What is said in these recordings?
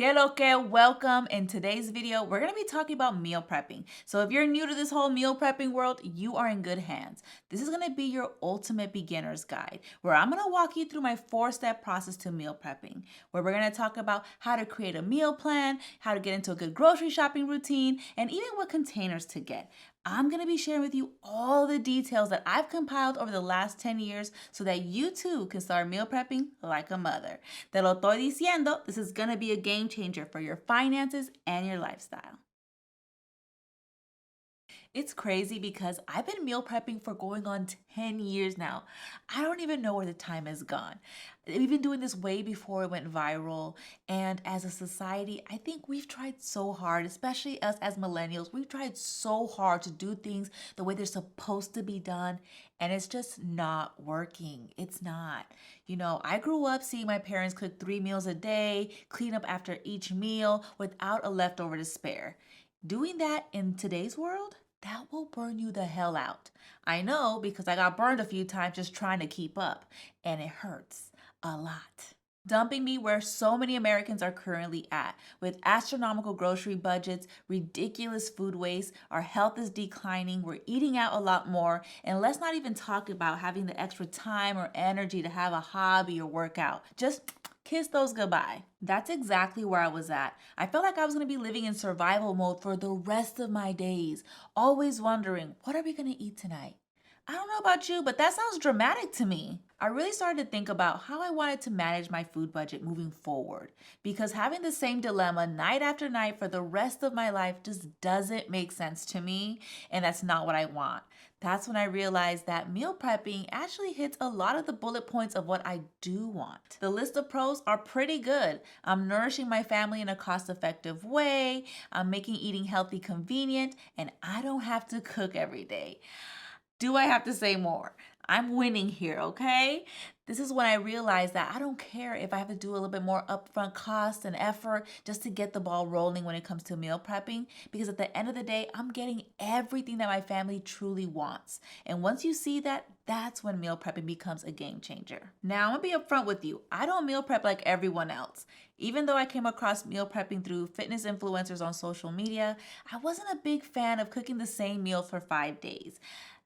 Que lo que, welcome. In today's video, we're going to be talking about meal prepping. So if you're new to this whole meal prepping world, you are in good hands. This is going to be your ultimate beginner's guide, where I'm going to walk you through my 4-step process to meal prepping, where we're going to talk about how to create a meal plan, how to get into a good grocery shopping routine, and even what containers to get. I'm going to be sharing with you all the details that I've compiled over the last 10 years so that you too can start meal prepping like a mother. Te lo estoy diciendo, this is going to be a game changer for your finances and your lifestyle. It's crazy because I've been meal prepping for going on 10 years now. I don't even know where the time has gone. We've been doing this way before it went viral. And as a society, I think we've tried so hard, especially us as millennials, we've tried so hard to do things the way they're supposed to be done. And it's just not working. It's not. I grew up seeing my parents cook 3 meals a day, clean up after each meal without a leftover to spare. Doing that in today's world? That will burn you the hell out. I know because I got burned a few times just trying to keep up, and it hurts a lot. Dumping me where so many Americans are currently at, with astronomical grocery budgets, ridiculous food waste, our health is declining, we're eating out a lot more, and let's not even talk about having the extra time or energy to have a hobby or work out. Just kiss those goodbye. That's exactly where I was at. I felt like I was going to be living in survival mode for the rest of my days, always wondering, what are we going to eat tonight? I don't know about you, but that sounds dramatic to me. I really started to think about how I wanted to manage my food budget moving forward, because having the same dilemma night after night for the rest of my life just doesn't make sense to me, and that's not what I want. That's when I realized that meal prepping actually hits a lot of the bullet points of what I do want. The list of pros are pretty good. I'm nourishing my family in a cost-effective way, I'm making eating healthy convenient, and I don't have to cook every day. Do I have to say more? I'm winning here, okay? This is when I realized that I don't care if I have to do a little bit more upfront cost and effort just to get the ball rolling when it comes to meal prepping, because at the end of the day, I'm getting everything that my family truly wants. And once you see that, that's when meal prepping becomes a game changer. Now, I'm gonna be upfront with you. I don't meal prep like everyone else. Even though I came across meal prepping through fitness influencers on social media, I wasn't a big fan of cooking the same meal for 5 days.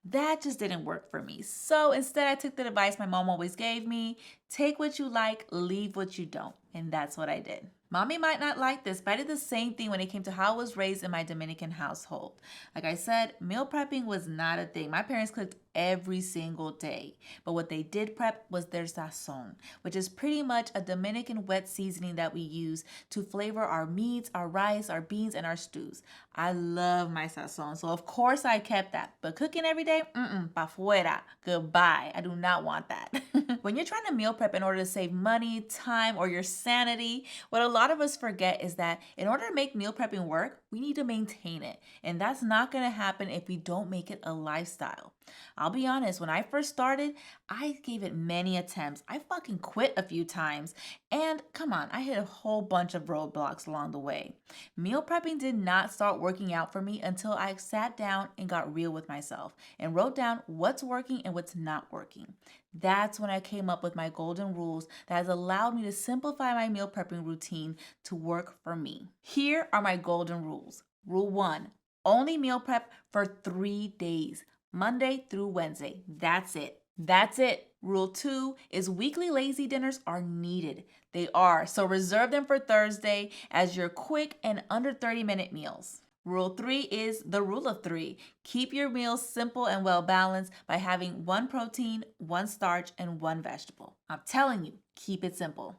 That just didn't work for me. So instead, I took the advice my mom always gave me: take what you like, leave what you don't. And that's what I did. Mommy might not like this, but I did the same thing when it came to how I was raised in my Dominican household. Like I said, meal prepping was not a thing. My parents cooked every single day. But what they did prep was their sazon, which is pretty much a Dominican wet seasoning that we use to flavor our meats, our rice, our beans, and our stews. I love my sazon, so of course I kept that. But cooking every day, pa fuera, goodbye. I do not want that. When you're trying to meal prep in order to save money, time, or your sanity, what a lot of us forget is that in order to make meal prepping work, we need to maintain it. And that's not going to happen if we don't make it a lifestyle. I'll be honest, when I first started, I gave it many attempts. I fucking quit a few times. And come on, I hit a whole bunch of roadblocks along the way. Meal prepping did not start working out for me until I sat down and got real with myself and wrote down what's working and what's not working. That's when I came up with my golden rules that has allowed me to simplify my meal prepping routine to work for me. Here are my golden rules. Rule 1, only meal prep for 3 days. Monday through Wednesday. That's it. That's it. Rule 2 is weekly lazy dinners are needed. They are. So reserve them for Thursday as your quick and under 30-minute meals. Rule 3 is the rule of 3. Keep your meals simple and well balanced by having 1 protein, 1 starch, and 1 vegetable. I'm telling you, keep it simple.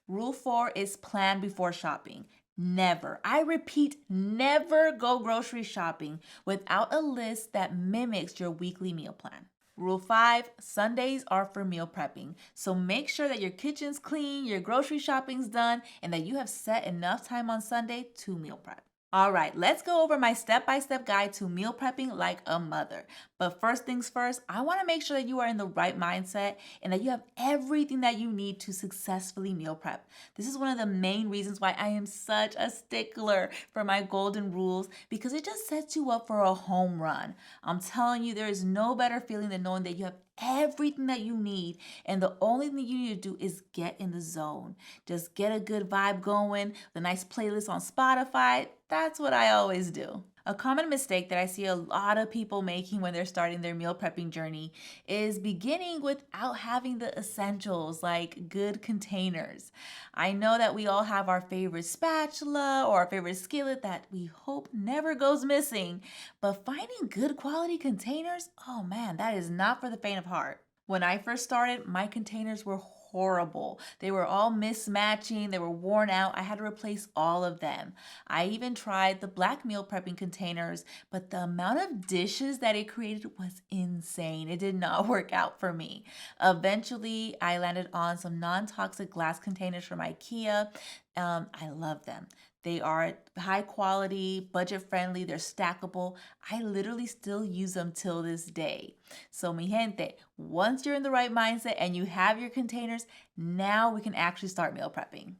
Rule 4 is plan before shopping. Never, I repeat, never go grocery shopping without a list that mimics your weekly meal plan. Rule 5, Sundays are for meal prepping. So make sure that your kitchen's clean, your grocery shopping's done, and that you have set enough time on Sunday to meal prep. All right, let's go over my step-by-step guide to meal prepping like a mother. But first things first, I want to make sure that you are in the right mindset and that you have everything that you need to successfully meal prep. This is one of the main reasons why I am such a stickler for my golden rules, because it just sets you up for a home run. I'm telling you, there is no better feeling than knowing that you have everything that you need. And the only thing you need to do is get in the zone. Just get a good vibe going, the nice playlist on Spotify. That's what I always do. A common mistake that I see a lot of people making when they're starting their meal prepping journey is beginning without having the essentials like good containers. I know that we all have our favorite spatula or our favorite skillet that we hope never goes missing, but finding good quality containers, oh man, that is not for the faint of heart. When I first started, my containers were horrible. They were all mismatching, they were worn out. I had to replace all of them. I even tried the black meal prepping containers, but the amount of dishes that it created was insane. It did not work out for me. Eventually, I landed on some non-toxic glass containers from IKEA. I love them. They are high quality, budget friendly, they're stackable. I literally still use them till this day. So, mi gente, once you're in the right mindset and you have your containers, now we can actually start meal prepping.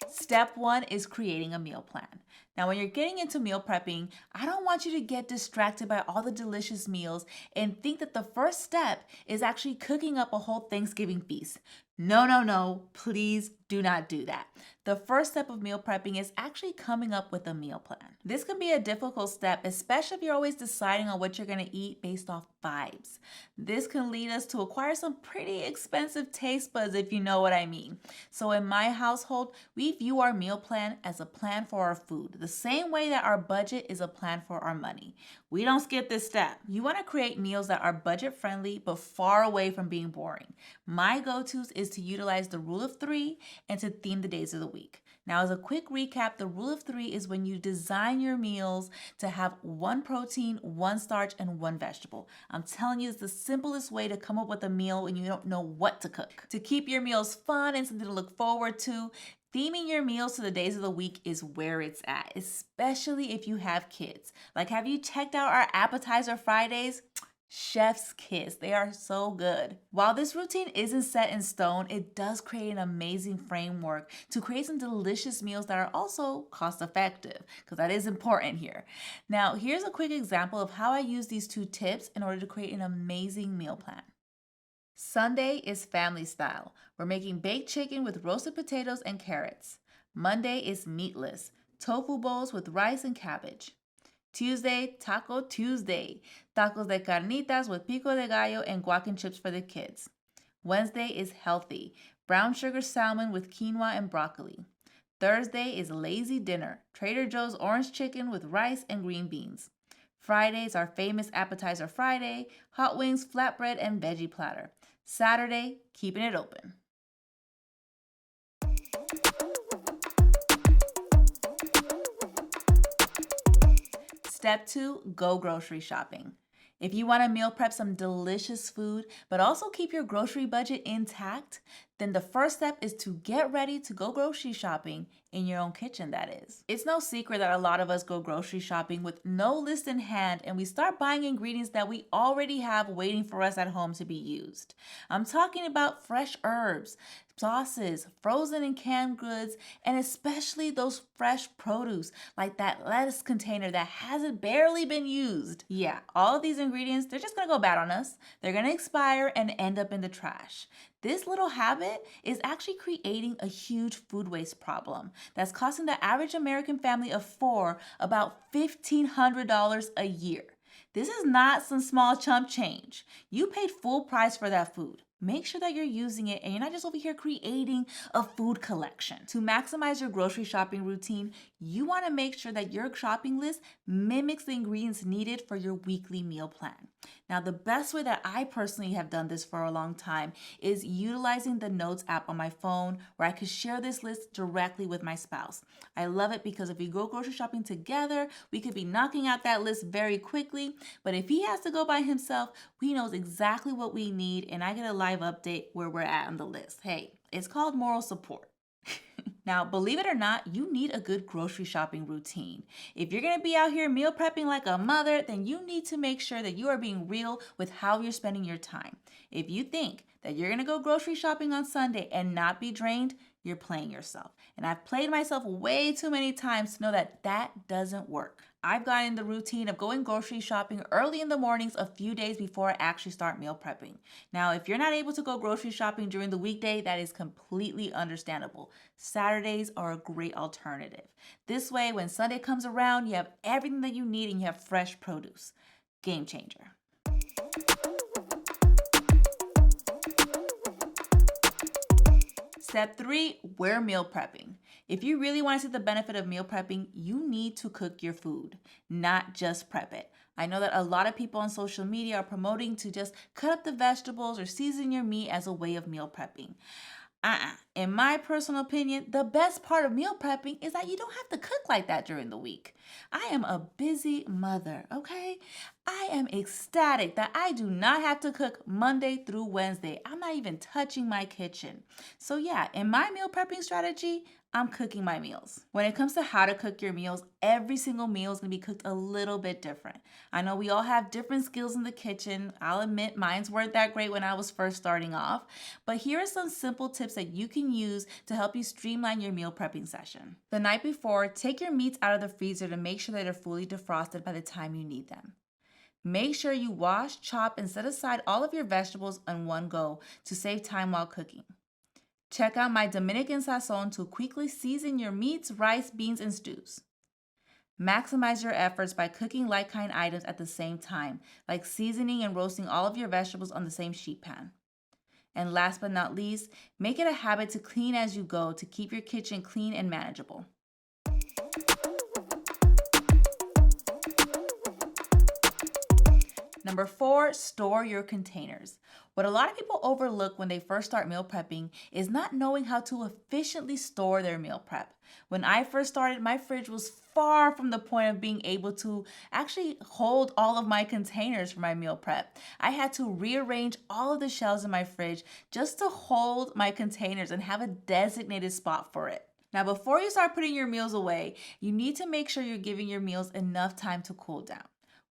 Step one is creating a meal plan. Now, when you're getting into meal prepping, I don't want you to get distracted by all the delicious meals and think that the first step is actually cooking up a whole Thanksgiving feast. No, no, no, please do not do that. The first step of meal prepping is actually coming up with a meal plan. This can be a difficult step, especially if you're always deciding on what you're going to eat based off vibes. This can lead us to acquire some pretty expensive taste buds, if you know what I mean. So in my household, we view our meal plan as a plan for our food, the same way that our budget is a plan for our money. We don't skip this step. You want to create meals that are budget friendly but far away from being boring. My go-tos is to utilize the rule of three and to theme the days of the week. Now, as a quick recap, the rule of three is when you design your meals to have one protein, one starch, and one vegetable. I'm telling you, it's the simplest way to come up with a meal when you don't know what to cook. To keep your meals fun and something to look forward to, theming your meals to the days of the week is where it's at, especially if you have kids. Like, have you checked out our appetizer Fridays? Chef's kiss. They are so good. While this routine isn't set in stone, it does create an amazing framework to create some delicious meals that are also cost effective, because that is important here. Now, here's a quick example of how I use these two tips in order to create an amazing meal plan. Sunday is family style. We're making baked chicken with roasted potatoes and carrots. Monday is meatless, tofu bowls with rice and cabbage. Tuesday, Taco Tuesday. Tacos de carnitas with pico de gallo and guac and chips for the kids. Wednesday is healthy. Brown sugar salmon with quinoa and broccoli. Thursday is lazy dinner. Trader Joe's orange chicken with rice and green beans. Friday is our famous appetizer Friday. Hot wings, flatbread, and veggie platter. Saturday, keeping it open. Step two, go grocery shopping. If you want to meal prep some delicious food, but also keep your grocery budget intact, then the first step is to get ready to go grocery shopping in your own kitchen, that is. It's no secret that a lot of us go grocery shopping with no list in hand and we start buying ingredients that we already have waiting for us at home to be used. I'm talking about fresh herbs, sauces, frozen and canned goods, and especially those fresh produce like that lettuce container that hasn't barely been used. Yeah, all of these ingredients, they're just gonna go bad on us. They're gonna expire and end up in the trash. This little habit is actually creating a huge food waste problem that's costing the average American family of four about $1,500 a year. This is not some small chump change. You paid full price for that food. Make sure that you're using it and you're not just over here creating a food collection. To maximize your grocery shopping routine, you want to make sure that your shopping list mimics the ingredients needed for your weekly meal plan. Now, the best way that I personally have done this for a long time is utilizing the Notes app on my phone where I could share this list directly with my spouse. I love it because if we go grocery shopping together, we could be knocking out that list very quickly. But if he has to go by himself, he knows exactly what we need and I get a live update where we're at on the list. Hey, it's called moral support. Now, believe it or not, you need a good grocery shopping routine. If you're going to be out here meal prepping like a mother, then you need to make sure that you are being real with how you're spending your time. If you think that you're going to go grocery shopping on Sunday and not be drained, you're playing yourself. And I've played myself way too many times to know that that doesn't work. I've gotten in the routine of going grocery shopping early in the mornings a few days before I actually start meal prepping. Now, if you're not able to go grocery shopping during the weekday, that is completely understandable. Saturdays are a great alternative. This way, when Sunday comes around, you have everything that you need and you have fresh produce. Game changer. Step 3, we're meal prepping. If you really want to see the benefit of meal prepping, you need to cook your food, not just prep it. I know that a lot of people on social media are promoting to just cut up the vegetables or season your meat as a way of meal prepping. In my personal opinion, the best part of meal prepping is that you don't have to cook like that during the week. I am a busy mother, okay? I am ecstatic that I do not have to cook Monday through Wednesday. I'm not even touching my kitchen. So yeah, in my meal prepping strategy, I'm cooking my meals. When it comes to how to cook your meals, every single meal is gonna be cooked a little bit different. I know we all have different skills in the kitchen. I'll admit mine's weren't that great when I was first starting off, but here are some simple tips that you can use to help you streamline your meal prepping session. The night before, take your meats out of the freezer to make sure that they're fully defrosted by the time you need them. Make sure you wash, chop, and set aside all of your vegetables in one go to save time while cooking. Check out my Dominican Sazon to quickly season your meats, rice, beans, and stews. Maximize your efforts by cooking like-kind items at the same time, like seasoning and roasting all of your vegetables on the same sheet pan. And last but not least, make it a habit to clean as you go to keep your kitchen clean and manageable. Number 4, store your containers. What a lot of people overlook when they first start meal prepping is not knowing how to efficiently store their meal prep. When I first started, my fridge was far from the point of being able to actually hold all of my containers for my meal prep. I had to rearrange all of the shelves in my fridge just to hold my containers and have a designated spot for it. Now, before you start putting your meals away, you need to make sure you're giving your meals enough time to cool down.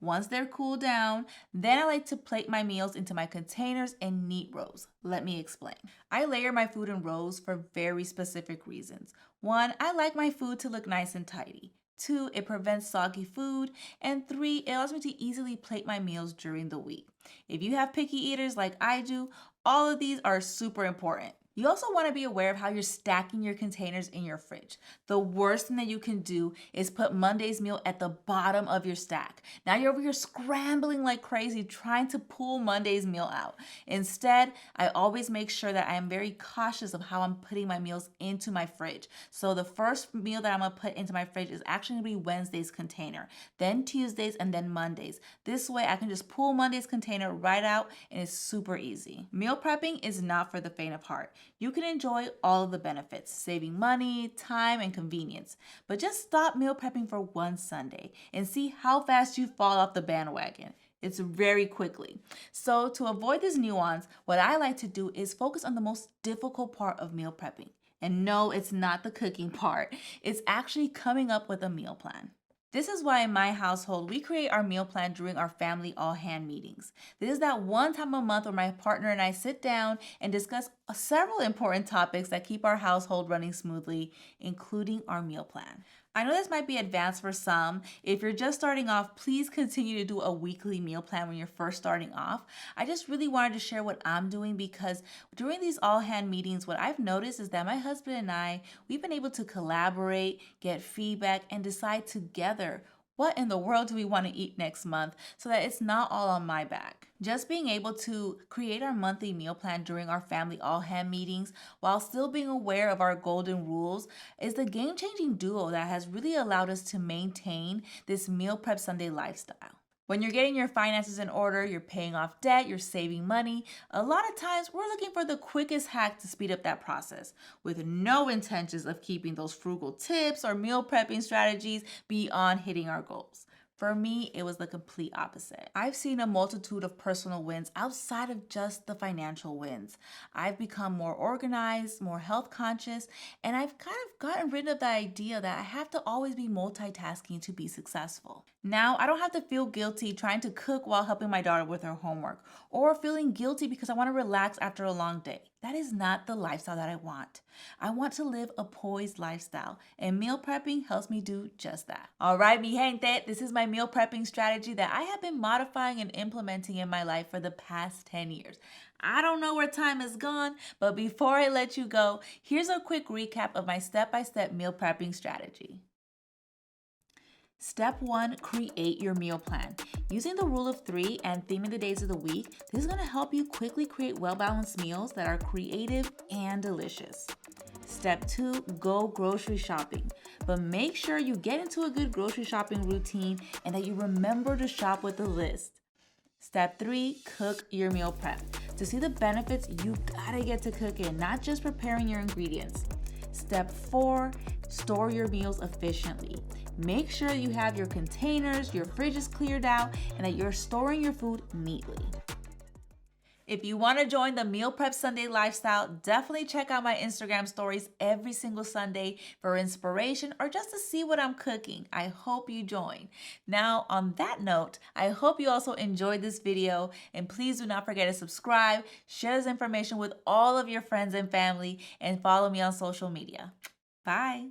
Once they're cooled down, then I like to plate my meals into my containers in neat rows. Let me explain. I layer my food in rows for very specific reasons. 1, I like my food to look nice and tidy. 2, it prevents soggy food. And 3, it allows me to easily plate my meals during the week. If you have picky eaters like I do, all of these are super important. You also want to be aware of how you're stacking your containers in your fridge. The worst thing that you can do is put Monday's meal at the bottom of your stack. Now you're over here scrambling like crazy trying to pull Monday's meal out. Instead, I always make sure that I am very cautious of how I'm putting my meals into my fridge. So the first meal that I'm going to put into my fridge is actually going to be Wednesday's container, then Tuesday's, and then Monday's. This way I can just pull Monday's container right out and it's super easy. Meal prepping is not for the faint of heart. You can enjoy all of the benefits, saving money, time, and convenience. But just stop meal prepping for one Sunday and see how fast you fall off the bandwagon. It's very quickly. So to avoid this nuance, what I like to do is focus on the most difficult part of meal prepping. And no, it's not the cooking part. It's actually coming up with a meal plan. This is why in my household, we create our meal plan during our family all-hand meetings. This is that one time a month where my partner and I sit down and discuss several important topics that keep our household running smoothly, including our meal plan. I know this might be advanced for some. If you're just starting off, please continue to do a weekly meal plan when you're first starting off. I just really wanted to share what I'm doing because during these all-hand meetings, what I've noticed is that my husband and I, we've been able to collaborate, get feedback, and decide together what in the world do we want to eat next month so that it's not all on my back. Just being able to create our monthly meal plan during our family all-hand meetings while still being aware of our golden rules is the game-changing duo that has really allowed us to maintain this meal prep Sunday lifestyle. When you're getting your finances in order, you're paying off debt, you're saving money, a lot of times we're looking for the quickest hack to speed up that process with no intentions of keeping those frugal tips or meal prepping strategies beyond hitting our goals. For me, it was the complete opposite. I've seen a multitude of personal wins outside of just the financial wins. I've become more organized, more health conscious, and I've kind of gotten rid of the idea that I have to always be multitasking to be successful. Now, I don't have to feel guilty trying to cook while helping my daughter with her homework, or feeling guilty because I want to relax after a long day. That is not the lifestyle that I want. I want to live a poised lifestyle, and meal prepping helps me do just that. All right, mi gente, this is my meal prepping strategy that I have been modifying and implementing in my life for the past 10 years. I don't know where time has gone, but before I let you go, here's a quick recap of my step-by-step meal prepping strategy. Step 1, create your meal plan. Using the rule of 3 and theming the days of the week, this is going to help you quickly create well-balanced meals that are creative and delicious. Step 2, go grocery shopping. But make sure you get into a good grocery shopping routine and that you remember to shop with a list. Step 3, cook your meal prep. To see the benefits, you gotta get to cooking, not just preparing your ingredients. Step 4, store your meals efficiently. Make sure you have your containers, your fridge is cleared out, and that you're storing your food neatly. If you want to join the Meal Prep Sunday lifestyle, definitely check out my Instagram stories every single Sunday for inspiration or just to see what I'm cooking. I hope you join. Now, on that note, I hope you also enjoyed this video, and please do not forget to subscribe, share this information with all of your friends and family, and follow me on social media. Bye.